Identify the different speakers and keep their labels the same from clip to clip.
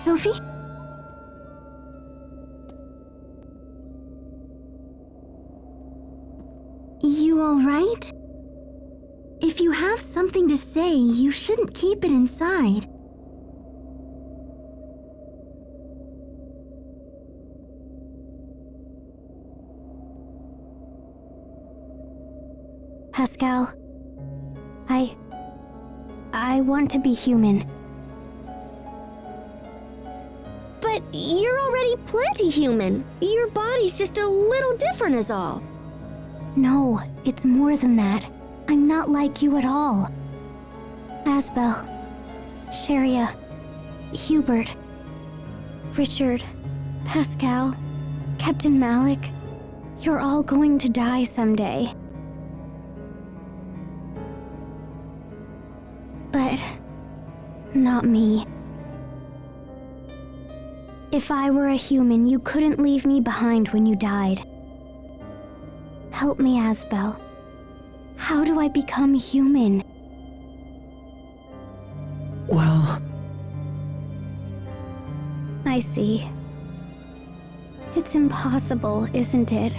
Speaker 1: Sophie? You all right? If you have something to say, you shouldn't keep it inside.
Speaker 2: Pascal, I want to be human.
Speaker 3: But you're already plenty human. Your body's just a little different is all.
Speaker 2: No, it's more than that. I'm not like you at all. Asbel, Sharia, Hubert, Richard, Pascal, Captain Malik, you're all going to die someday. But not me. If I were a human, you couldn't leave me behind when you died. Help me, Asbel. How do I become human?
Speaker 4: Well...
Speaker 2: I see. It's impossible, isn't it?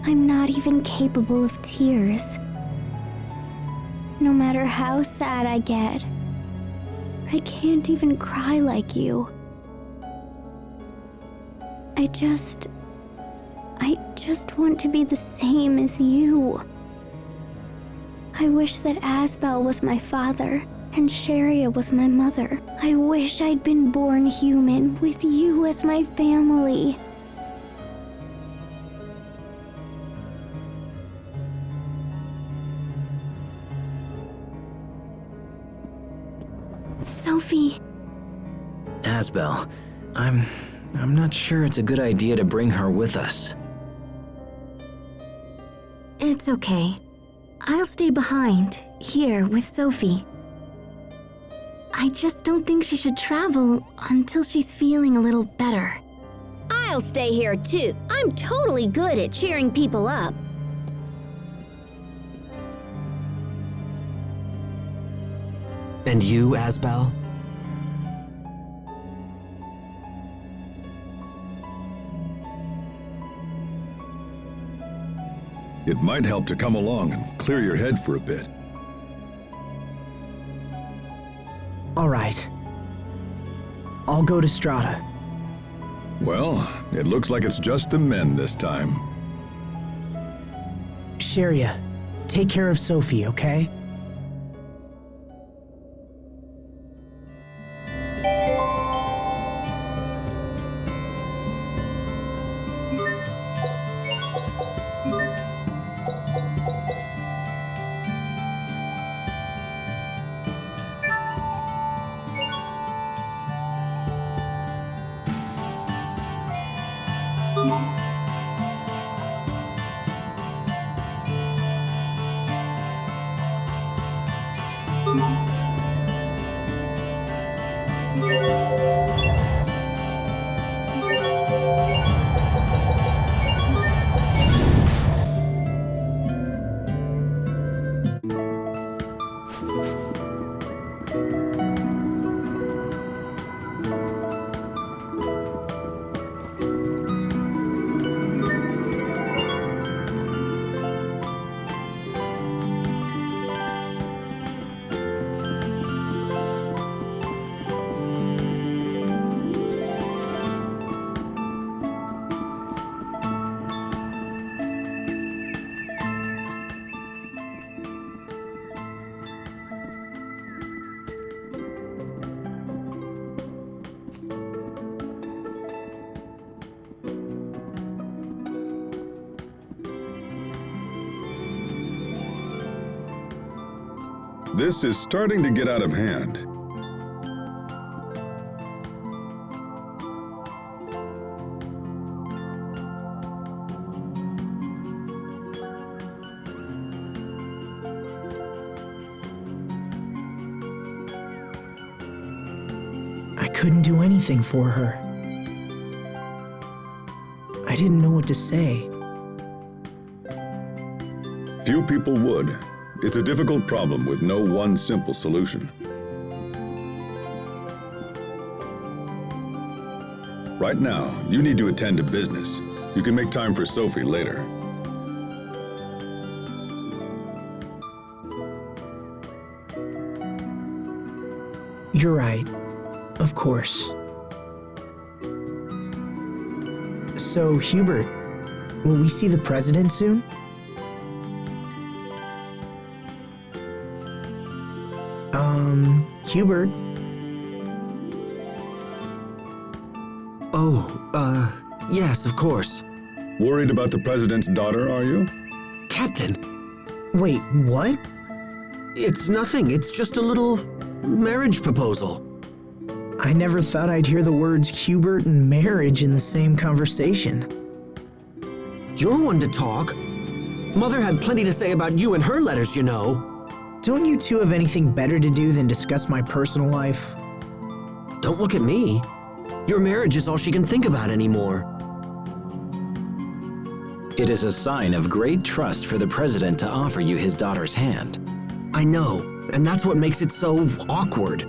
Speaker 2: I'm not even capable of tears. No matter how sad I get, I can't even cry like you. I just want to be the same as you. I wish that Asbel was my father and Sharia was my mother. I wish I'd been born human with you as my family.
Speaker 1: Sophie.
Speaker 4: Asbel, I'm not sure it's a good idea to bring her with us.
Speaker 1: It's okay. I'll stay behind, here with Sophie. I just don't think she should travel until she's feeling a little better.
Speaker 3: I'll stay here too. I'm totally good at cheering people up.
Speaker 5: And you, Asbel?
Speaker 6: It might help to come along and clear your head for a bit.
Speaker 4: All right. I'll go to Strata.
Speaker 6: Well, it looks like it's just the men this time.
Speaker 4: Sharia, take care of Sophie, okay?
Speaker 6: This is starting to get out of hand.
Speaker 7: I couldn't do anything for her. I didn't know what to say.
Speaker 6: Few people would. It's a difficult problem with no one simple solution. Right now, you need to attend to business. You can make time for Sophie later.
Speaker 7: You're right. Of course. So, Hubert, will we see the president soon? Hubert?
Speaker 5: Oh, yes, of course.
Speaker 6: Worried about the president's daughter, are you?
Speaker 5: Captain,
Speaker 7: Wait, what?
Speaker 5: it's nothing. It's just a little marriage proposal.
Speaker 7: I never thought I'd hear the words Hubert and marriage in the same conversation.
Speaker 5: You're one to talk. Mother had plenty to say about you in her letters, you know.
Speaker 7: Don't you two have anything better to do than discuss my personal life?
Speaker 5: Don't look at me. Your marriage is all she can think about anymore.
Speaker 4: It is a sign of great trust for the president to offer you his daughter's hand.
Speaker 5: I know, and that's what makes it so awkward.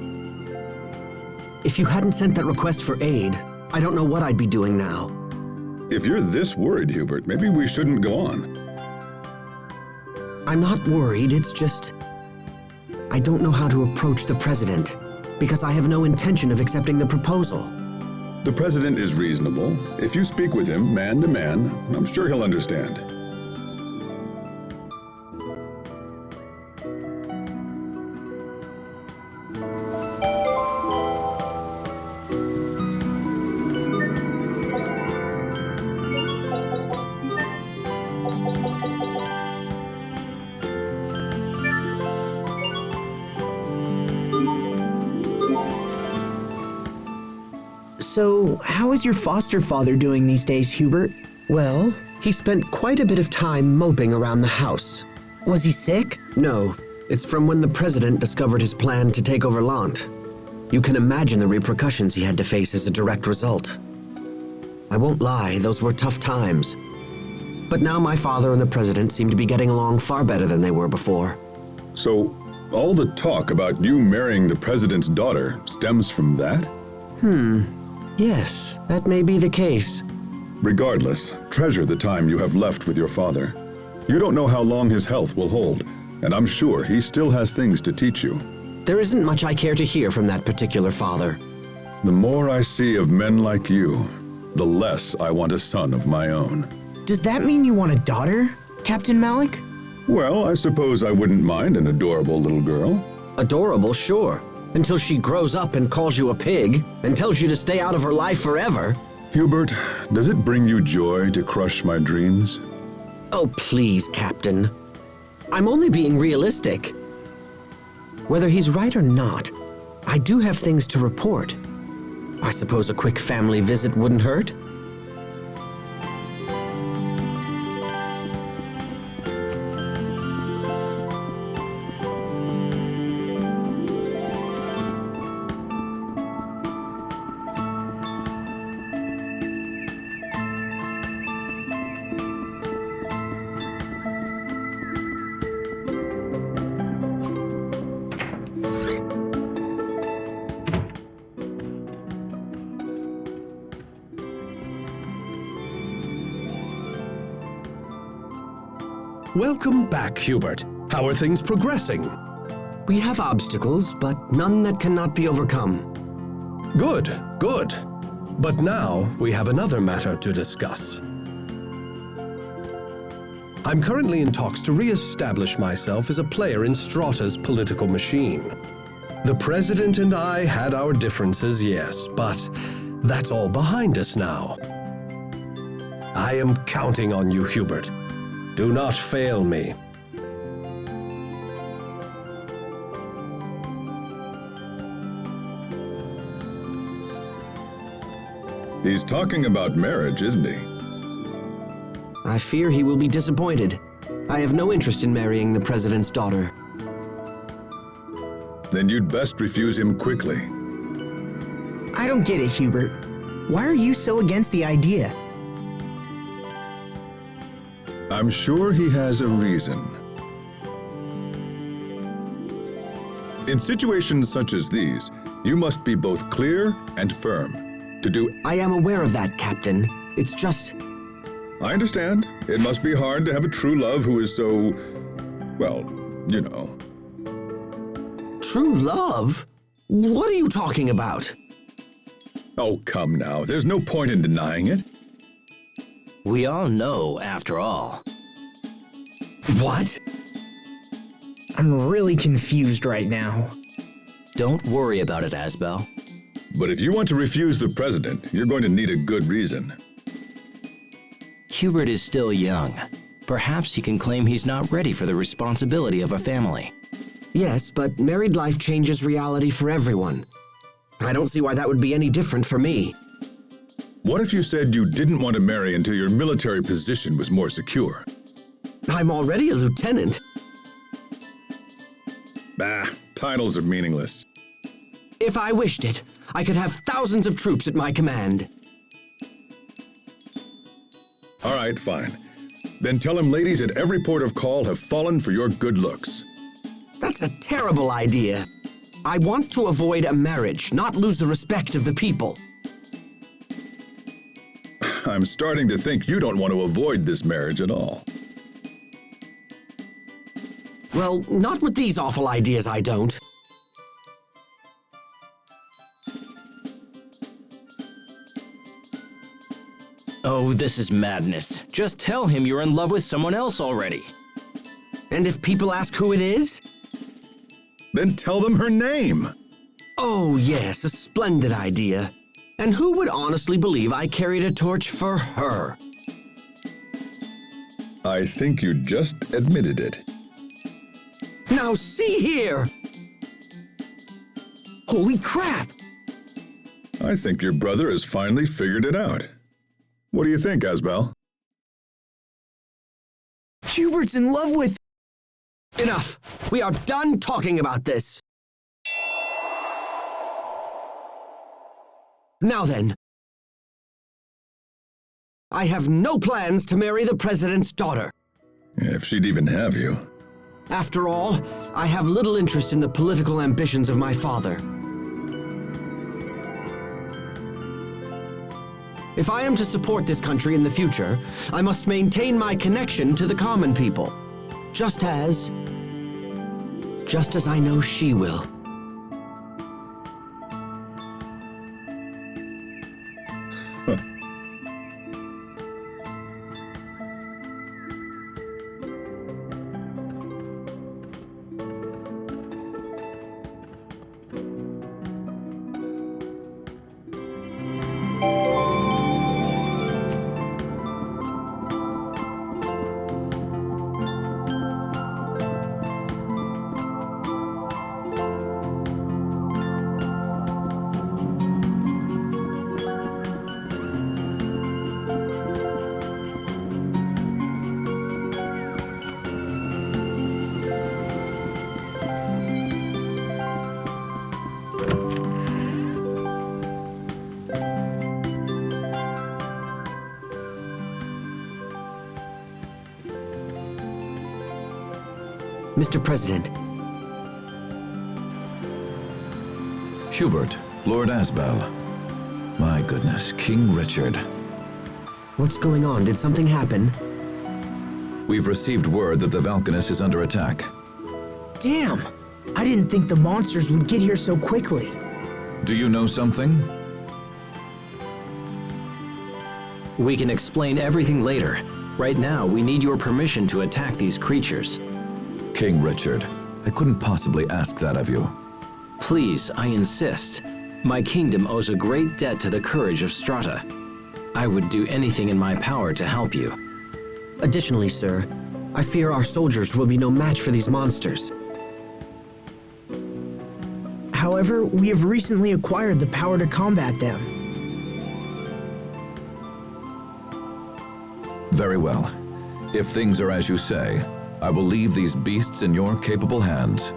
Speaker 5: If you hadn't sent that request for aid, I don't know what I'd be doing now.
Speaker 6: If you're this worried, Hubert, maybe we shouldn't go on.
Speaker 5: I'm not worried, it's just... I don't know how to approach the president, because I have no intention of accepting the proposal.
Speaker 6: The president is reasonable. If you speak with him man to man, I'm sure he'll understand.
Speaker 7: So, how is your foster father doing these days, Hubert?
Speaker 5: Well, he spent quite a bit of time moping around the house.
Speaker 7: Was he sick?
Speaker 5: No, it's from when the president discovered his plan to take over Lant. You can imagine the repercussions he had to face as a direct result. I won't lie, those were tough times. But now my father and the president seem to be getting along far better than they were before.
Speaker 6: So, all the talk about you marrying the president's daughter stems from that?
Speaker 5: Yes, that may be the case.
Speaker 6: Regardless, treasure the time you have left with your father. You don't know how long his health will hold, and I'm sure he still has things to teach you.
Speaker 5: There isn't much I care to hear from that particular father.
Speaker 6: The more I see of men like you, the less I want a son of my own.
Speaker 7: Does that mean you want a daughter, Captain Malik?
Speaker 6: Well, I suppose I wouldn't mind an adorable little girl.
Speaker 5: Adorable, sure. Until she grows up and calls you a pig and tells you to stay out of her life forever.
Speaker 6: Hubert, does it bring you joy to crush my dreams?
Speaker 5: Oh, please, Captain. I'm only being realistic. Whether he's right or not, I do have things to report. I suppose a quick family visit wouldn't hurt.
Speaker 8: Welcome back, Hubert. How are things progressing?
Speaker 5: We have obstacles, but none that cannot be overcome.
Speaker 8: Good, good. But now we have another matter to discuss. I'm currently in talks to re-establish myself as a player in Strata's political machine. The President and I had our differences, yes, but that's all behind us now. I am counting on you, Hubert. Do not fail me.
Speaker 6: He's talking about marriage, isn't he?
Speaker 5: I fear he will be disappointed. I have no interest in marrying the president's daughter.
Speaker 6: Then you'd best refuse him quickly.
Speaker 7: I don't get it, Hubert. Why are you so against the idea?
Speaker 6: I'm sure he has a reason. In situations such as these, you must be both clear and firm. To do...
Speaker 5: I am aware of that, Captain. It's just...
Speaker 6: I understand. It must be hard to have a true love who is so... well, you know.
Speaker 5: True love? What are you talking about?
Speaker 6: Oh, come now. There's no point in denying it.
Speaker 4: We all know, after all.
Speaker 5: What?
Speaker 7: I'm really confused right now.
Speaker 4: Don't worry about it, Asbel.
Speaker 6: But if you want to refuse the president, you're going to need a good reason.
Speaker 4: Hubert is still young. Perhaps he can claim he's not ready for the responsibility of a family.
Speaker 5: Yes, but married life changes reality for everyone. I don't see why that would be any different for me.
Speaker 6: What if you said you didn't want to marry until your military position was more secure?
Speaker 5: I'm already a lieutenant.
Speaker 6: Bah, titles are meaningless.
Speaker 5: If I wished it, I could have thousands of troops at my command.
Speaker 6: All right, fine. Then tell him ladies at every port of call have fallen for your good looks.
Speaker 5: That's a terrible idea. I want to avoid a marriage, not lose the respect of the people.
Speaker 6: I'm starting to think you don't want to avoid this marriage at all.
Speaker 5: Well, not with these awful ideas, I don't.
Speaker 4: Oh, this is madness. Just tell him you're in love with someone else already.
Speaker 5: And if people ask who it is?
Speaker 6: Then tell them her name.
Speaker 5: Oh, yes, a splendid idea. And who would honestly believe I carried a torch for her?
Speaker 6: I think you just admitted it.
Speaker 5: Now see here! Holy crap!
Speaker 6: I think your brother has finally figured it out. What do you think, Asbel?
Speaker 7: Hubert's in love with...
Speaker 5: Enough! We are done talking about this! Now then, I have no plans to marry the president's daughter.
Speaker 6: If she'd even have you.
Speaker 5: After all, I have little interest in the political ambitions of my father. If I am to support this country in the future, I must maintain my connection to the common people. Just as I know she will. Mr. President.
Speaker 9: Hubert, Lord Asbel. My goodness, King Richard.
Speaker 5: What's going on? Did something happen?
Speaker 9: We've received word that the Valkanus is under attack.
Speaker 7: Damn! I didn't think the monsters would get here so quickly.
Speaker 9: Do you know something?
Speaker 4: We can explain everything later. Right now, we need your permission to attack these creatures.
Speaker 9: King Richard, I couldn't possibly ask that of you.
Speaker 4: Please, I insist. My kingdom owes a great debt to the courage of Strata. I would do anything in my power to help you.
Speaker 5: Additionally, sir, I fear our soldiers will be no match for these monsters.
Speaker 7: However, we have recently acquired the power to combat them.
Speaker 9: Very well. If things are as you say, I will leave these beasts in your capable hands.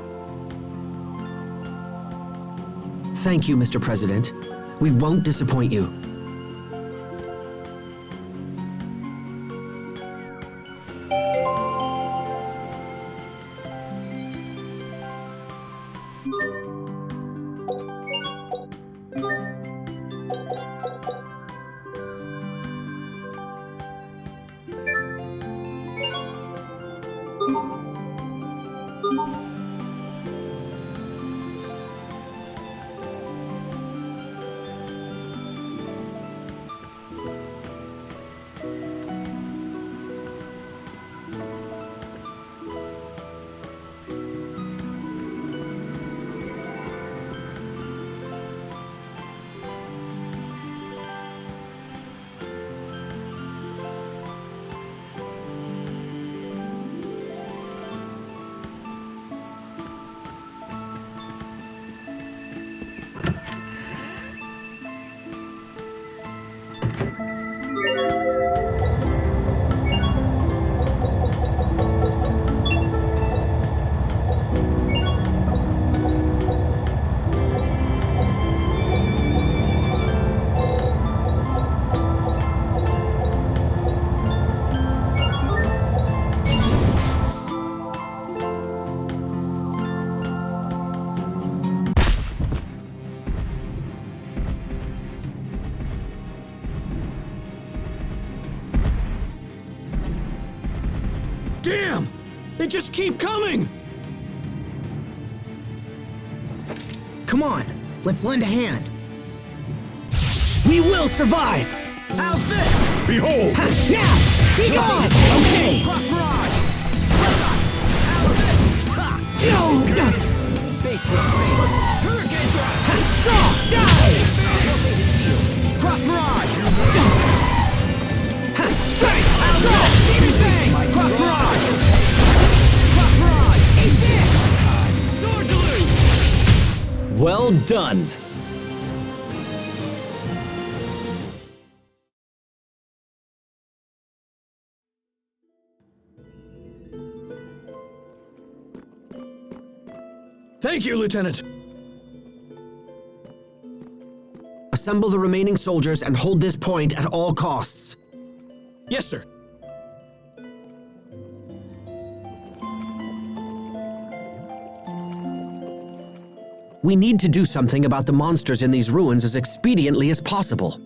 Speaker 5: Thank you, Mr. President. We won't disappoint you.
Speaker 10: Damn! They just keep coming!
Speaker 7: Come on, let's lend a hand. We will survive!
Speaker 10: How's this?
Speaker 6: Behold!
Speaker 7: Ha, now! Be gone! Okay!
Speaker 10: Cross mirage! How's this? Ha!
Speaker 7: No!
Speaker 10: Face hurricane thrust!
Speaker 7: Draw! Die!
Speaker 10: Cross mirage! Straight! How's this? Demon Fang! Cross mirage! Cross mirage! Eat this! Sword salute!
Speaker 4: Well done.
Speaker 10: Thank you, Lieutenant.
Speaker 5: Assemble the remaining soldiers and hold this point at all costs.
Speaker 10: Yes, sir.
Speaker 5: We need to do something about the monsters in these ruins as expediently as possible.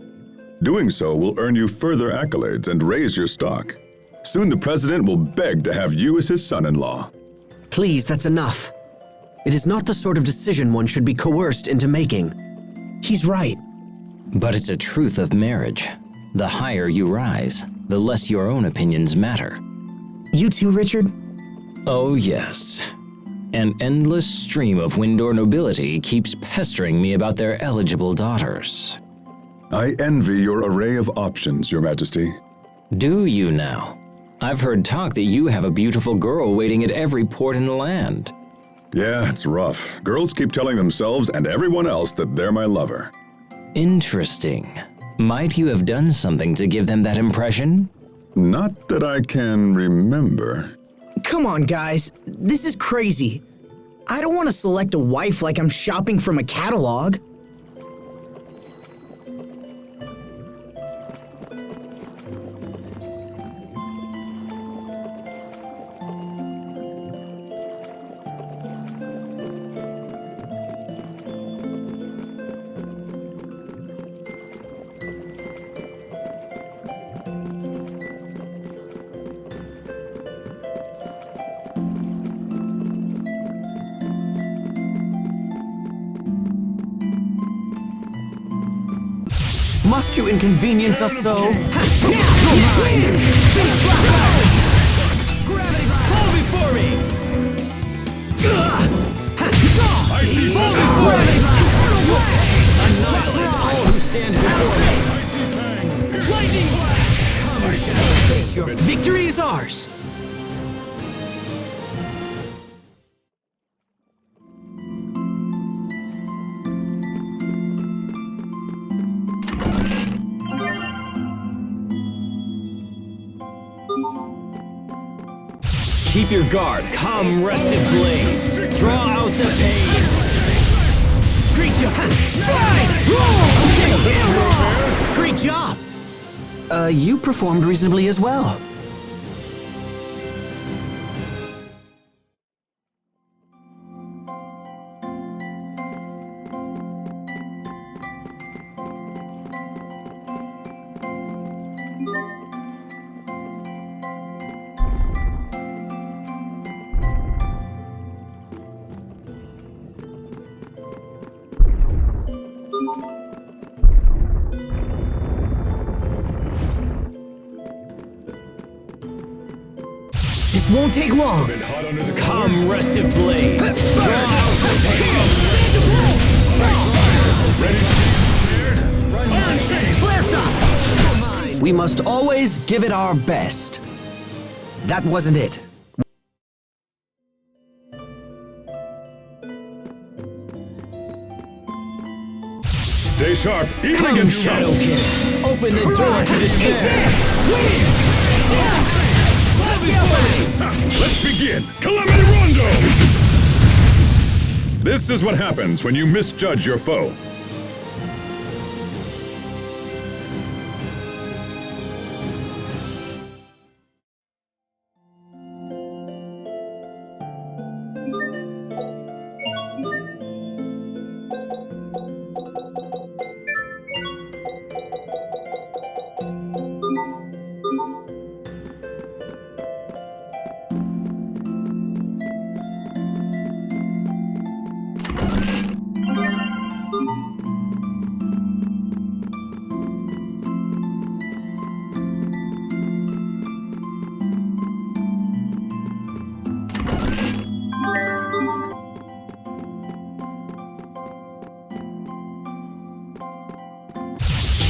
Speaker 6: Doing so will earn you further accolades and raise your stock. Soon the president will beg to have you as his son-in-law.
Speaker 5: Please, that's enough. It is not the sort of decision one should be coerced into making.
Speaker 7: He's right.
Speaker 4: But it's a truth of marriage. The higher you rise, the less your own opinions matter.
Speaker 7: You too, Richard?
Speaker 4: Oh yes. An endless stream of Windor nobility keeps pestering me about their eligible daughters.
Speaker 6: I envy your array of options, Your Majesty.
Speaker 4: Do you now? I've heard talk that you have a beautiful girl waiting at every port in the land.
Speaker 6: Yeah, it's rough. Girls keep telling themselves and everyone else that they're my lover.
Speaker 4: Interesting. Might you have done something to give them that impression?
Speaker 6: Not that I can remember.
Speaker 7: Come on, guys. This is crazy. I don't want to select a wife like I'm shopping from a catalog.
Speaker 5: Must you inconvenience us so?
Speaker 10: Gravity hold before me!
Speaker 6: I see
Speaker 10: Annihilate all who stand before me! Lightning blast!
Speaker 7: Victory is ours!
Speaker 10: Keep your guard. Come, rested blades. Draw out the pain.
Speaker 7: Great job! Great job!
Speaker 5: You performed reasonably as well.
Speaker 7: This won't take long.
Speaker 10: Come, rested blades. Draw out the pain.
Speaker 5: We must always give it our best. That wasn't it.
Speaker 6: Stay sharp, even
Speaker 10: Come,
Speaker 6: against
Speaker 10: Shadow
Speaker 6: shadows.
Speaker 10: Kid. Open the door to despair.
Speaker 6: Let's begin. Calamity Rondo! This is what happens when you misjudge your foe.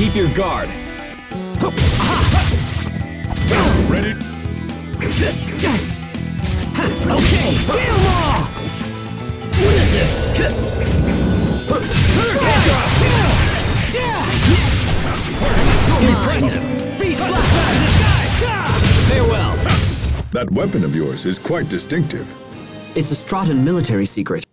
Speaker 10: Keep your guard.
Speaker 6: Ready?
Speaker 7: Okay, get along!
Speaker 10: What is this? Impressive. Beast blast out of the sky. Farewell.
Speaker 6: That weapon of yours is quite distinctive.
Speaker 5: It's a Strahtan military secret.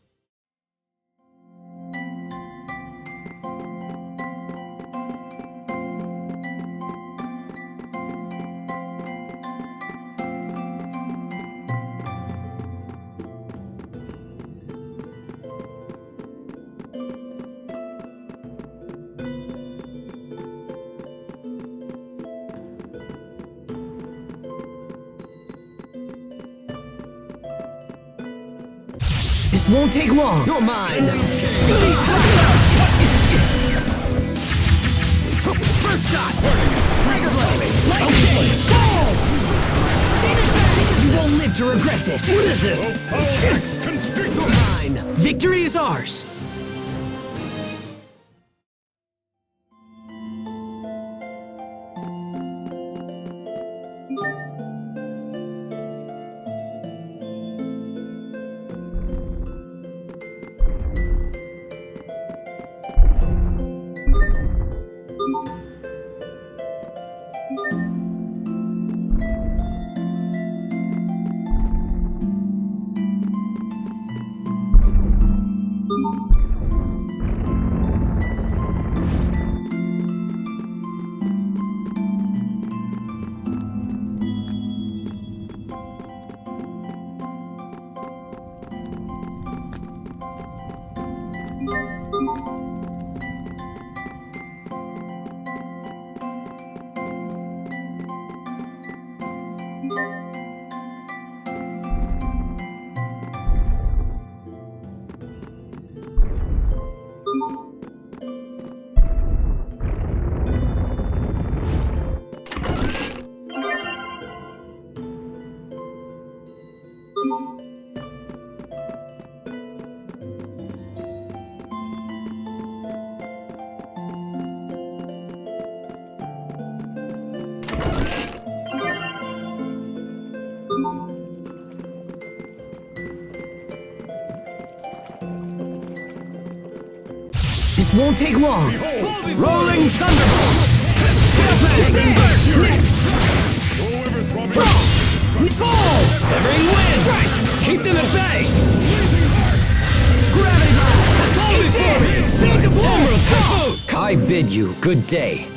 Speaker 7: This won't take long.
Speaker 10: You're mine. First shot. Trigger blade.
Speaker 7: Okay, go! You won't live to regret this.
Speaker 10: What is this?
Speaker 7: You're mine. Victory is ours. This won't take long.
Speaker 10: Rolling Thunderbolt. Fall! Severing wind! Right! Keep them at bay! Gravity blast! Fall before me! Phantom Emerald Typhoon!
Speaker 4: I bid you good day.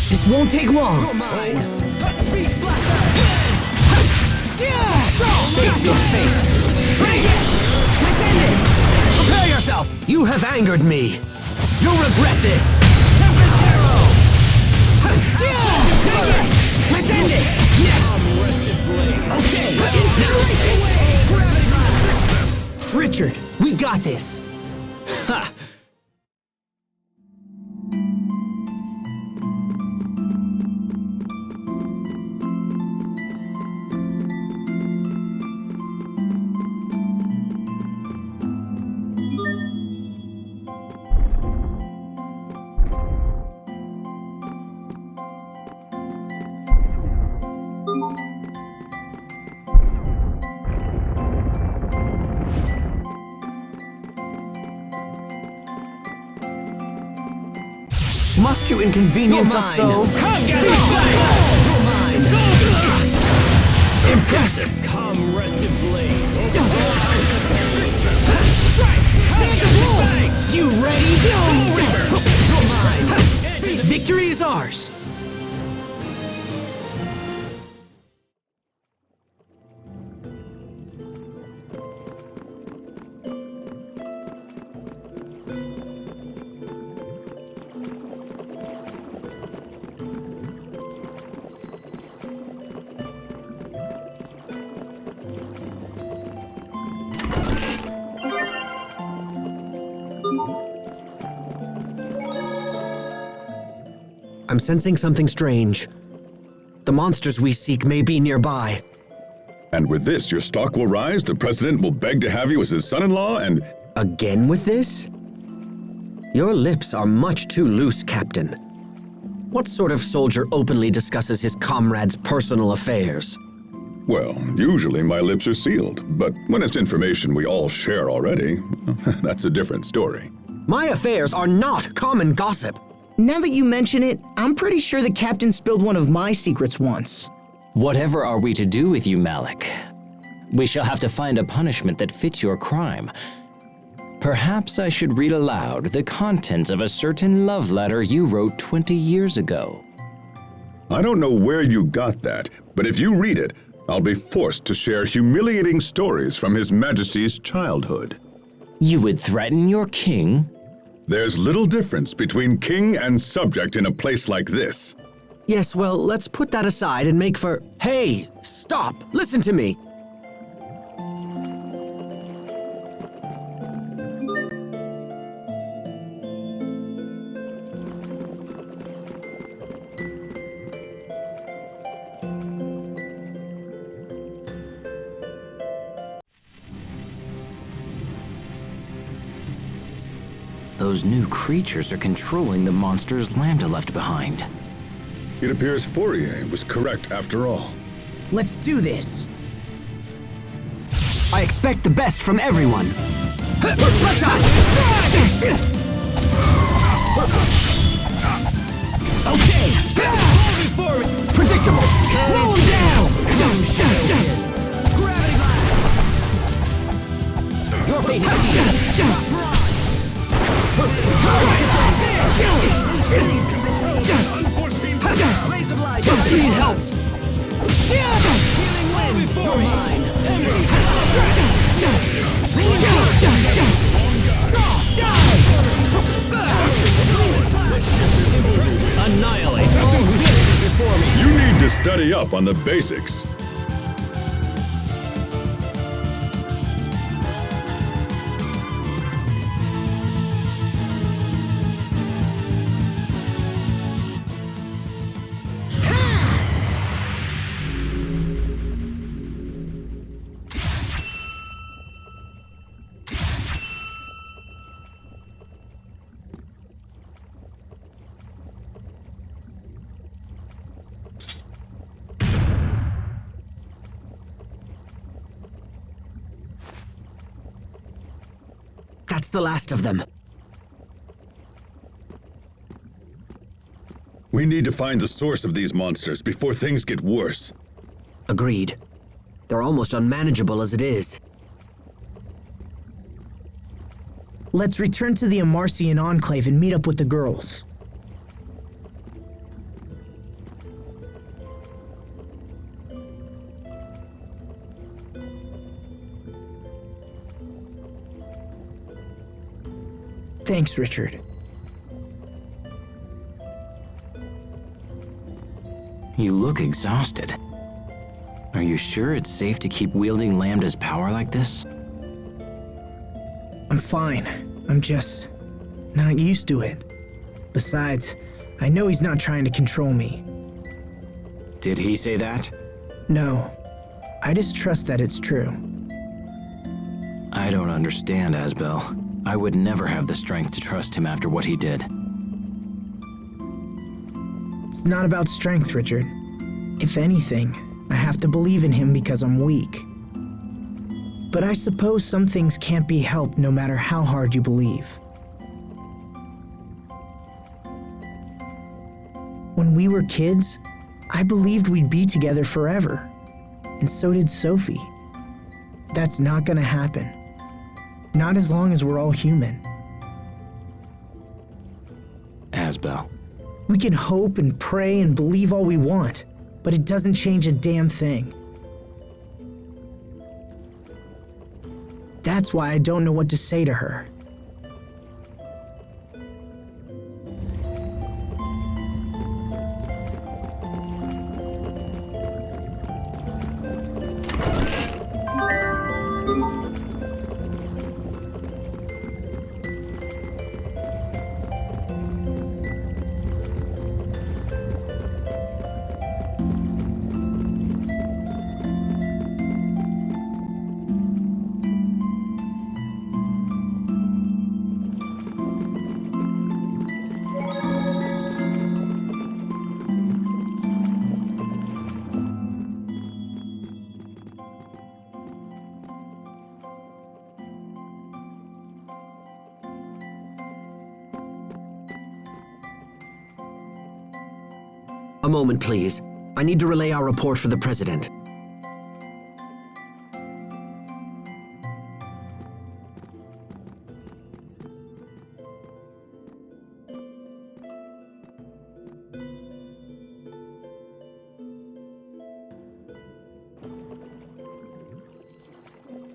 Speaker 7: This won't take long.
Speaker 10: Beast Blaster! Face to face!
Speaker 7: Prepare yourself! You have angered me. You'll regret this.
Speaker 10: Tempest Arrow!
Speaker 7: Pretend it! Yes! Okay! Richard, we got this.
Speaker 4: Ha!
Speaker 7: Must you inconvenience us so?
Speaker 10: Impressive! Come, rested blade!
Speaker 7: You ready? Victory is ours!
Speaker 5: I'm sensing something strange. The monsters we seek may be nearby.
Speaker 6: And with this, your stock will rise, the president will beg to have you as his son-in-law, and...
Speaker 5: Again with this? Your lips are much too loose, Captain. What sort of soldier openly discusses his comrades' personal affairs?
Speaker 6: Well, usually my lips are sealed, but when it's information we all share already, that's a different story.
Speaker 5: My affairs are not common gossip.
Speaker 7: Now that you mention it, I'm pretty sure the captain spilled one of my secrets once.
Speaker 4: Whatever are we to do with you, Malik? We shall have to find a punishment that fits your crime. Perhaps I should read aloud the contents of a certain love letter you wrote 20 years ago.
Speaker 6: I don't know where you got that, but if you read it, I'll be forced to share humiliating stories from His Majesty's childhood.
Speaker 4: You would threaten your king?
Speaker 6: There's little difference between king and subject in a place like this.
Speaker 5: Yes, well, let's put that aside and make for... Hey, stop! Listen to me!
Speaker 4: Those new creatures are controlling the monsters Lambda left behind.
Speaker 6: It appears Fourier was correct after all.
Speaker 7: Let's do this.
Speaker 5: I expect the best from everyone.
Speaker 7: Okay! Predictable! Roll him down! Gravity blast!
Speaker 10: Your fate is sealed! Rays of light! Need help! Healing wind! You're mine! Annihilate!
Speaker 6: You need to study up on the basics.
Speaker 5: That's the last of them.
Speaker 6: We need to find the source of these monsters before things get worse.
Speaker 5: Agreed. They're almost unmanageable as it is.
Speaker 7: Let's return to the Amarcian Enclave and meet up with the girls. Thanks, Richard.
Speaker 4: You look exhausted. Are you sure it's safe to keep wielding Lambda's power like this?
Speaker 7: I'm fine. I'm just not used to it. Besides, I know he's not trying to control me.
Speaker 4: Did he say that?
Speaker 7: No. I just trust that it's true.
Speaker 4: I don't understand, Asbel. I would never have the strength to trust him after what he did.
Speaker 7: It's not about strength, Richard. If anything, I have to believe in him because I'm weak. But I suppose some things can't be helped no matter how hard you believe. When we were kids, I believed we'd be together forever. And so did Sophie. That's not gonna happen. Not as long as we're all human.
Speaker 4: Asbel.
Speaker 7: We can hope and pray and believe all we want, but it doesn't change a damn thing. That's why I don't know what to say to her.
Speaker 5: A moment, please. I need to relay our report for the President.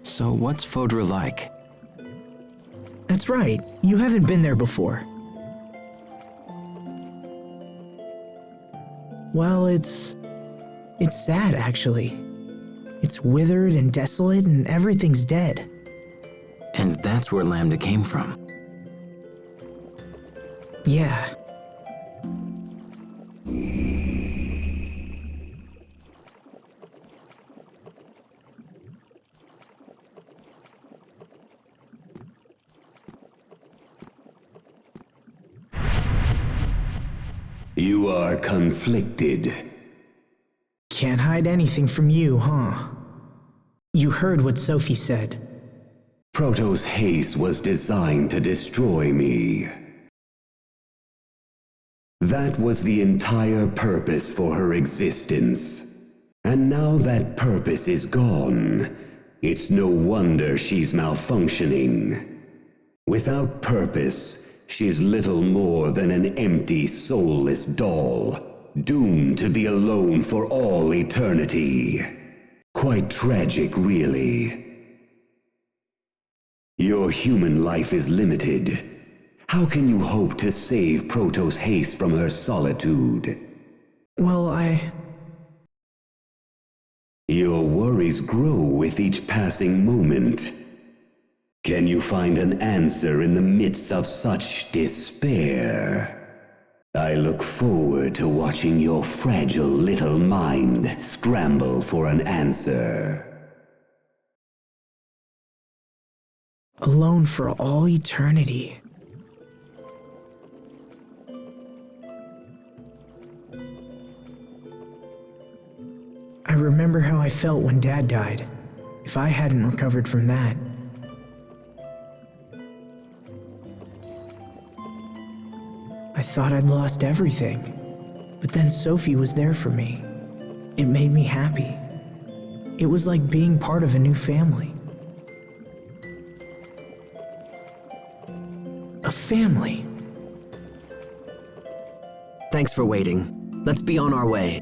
Speaker 4: So what's Fodra like?
Speaker 7: That's right. You haven't been there before. Well, it's sad, actually. It's withered and desolate, and everything's dead.
Speaker 4: And that's where Lambda came from.
Speaker 7: Yeah.
Speaker 11: You are conflicted.
Speaker 7: Can't hide anything from you, huh? You heard what Sophie said.
Speaker 11: Protos haste was designed to destroy me. That was the entire purpose for her existence. And now that purpose is gone, it's no wonder she's malfunctioning. Without purpose, she's little more than an empty, soulless doll, doomed to be alone for all eternity. Quite tragic, really. Your human life is limited. How can you hope to save Protos haste from her solitude?
Speaker 7: Well,
Speaker 11: Your worries grow with each passing moment. Can you find an answer in the midst of such despair? I look forward to watching your fragile little mind scramble for an answer.
Speaker 7: alone for all eternity. I remember how I felt when Dad died, if I hadn't recovered from that. I thought I'd lost everything. But then Sophie was there for me. It made me happy. It was like being part of a new family. A family.
Speaker 5: Thanks for waiting. Let's be on our way.